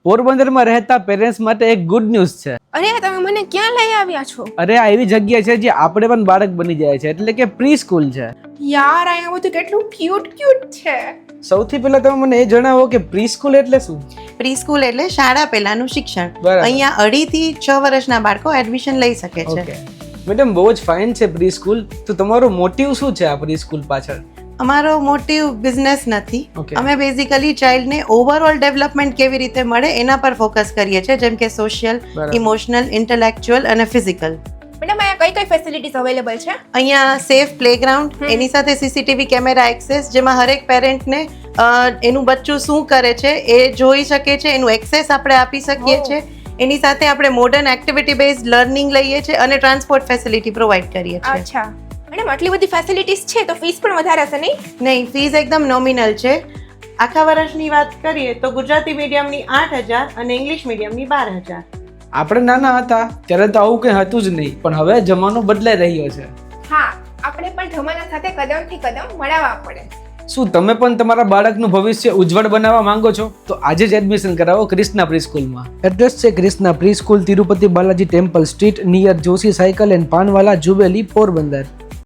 પોરબંદરમાં રહેતા પેરેન્ટ્સ માટે એક ગુડ ન્યૂઝ છે. અરે તમે મને ક્યાં લઈ આવ્યા છો? અરે આ એવી જગ્યા છે જે આપણે પણ બાળક બની જાય છે, એટલે કે પ્રી સ્કૂલ છે. યાર અહીંયા બધું કેટલું ક્યુટ છે. સૌથી પહેલા તમે મને એ જણાવો કે પ્રી સ્કૂલ એટલે શું? પ્રી સ્કૂલ એટલે શાળા પહેલાનું શિક્ષણ. બરાબર. અહીંયા 2 થી 6 વર્ષના બાળકો એડમિશન લઈ શકે છે. ઓકે મેડમ, બહુ જ ફાઇન છે પ્રી સ્કૂલ. તો તમારો મોટિવ શું છે આ પ્રી સ્કૂલ પાછળ? અમારો મોટિવ બિઝનેસ નથી. Okay. અમે બેઝિકલી ચાઇલ્ડને ઓવરઓલ ડેવલપમેન્ટ કેવી રીતે મળે એના પર ફોકસ કરીએ છીએ, જેમ કે સોશિયલ, બરાબર. ઇમોશનલ, ઇન્ટેલેક્ચ્યુઅલ અને ફિઝિકલ. મેડમ અહીંયા કઈ ફેસિલિટીઝ અવેલેબલ છે? અહીંયા સેફ પ્લેગ્રાઉન્ડ, એની સાથે સીસીટીવી કેમેરા એક્સેસ, જેમાં હરેક પેરેન્ટને એનું બચ્ચું શું કરે છે એ જોઈ શકે છે, એનું એક્સેસ આપણે આપી શકીએ Oh. છીએ. એની સાથે આપણે મોડર્ન એક્ટિવિટી બેઝડ લર્નિંગ લઈએ છીએ અને ટ્રાન્સપોર્ટ ફેસિલિટી પ્રોવાઈડ કરીએ છીએ. અચ્છા મેડમ, આટલી બધી ફેસિલિટીઝ છે તો ફીસ પણ વધારે હશે નહીં? નહીં, ફીસ એકદમ નોમિનલ છે. આખા વર્ષની વાત કરીએ તો ગુજરાતી મીડિયમની 8,000 અને ઇંગ્લિશ મીડિયમની 12,000. આપણે નાના હતા ત્યારે તો આવું કંઈ હતું જ નહીં, પણ હવે જમાનો બદલાઈ રહ્યો છે. હા, આપણે પણ જમાના સાથે કદમથી કદમ મળાવવા પડે. શું તમે પણ તમારા બાળકનું ભવિષ્ય ઉજ્જવળ બનાવવા માંગો છો? તો આજે જ એડમિશન કરાવો ક્રિષ્ના પ્રી સ્કૂલમાં. એડ્રેસ છે Krishna pre school, Tirupati Balaji temple street, near Joshi cycle and પાનવાલા, jubilee, Porbandar.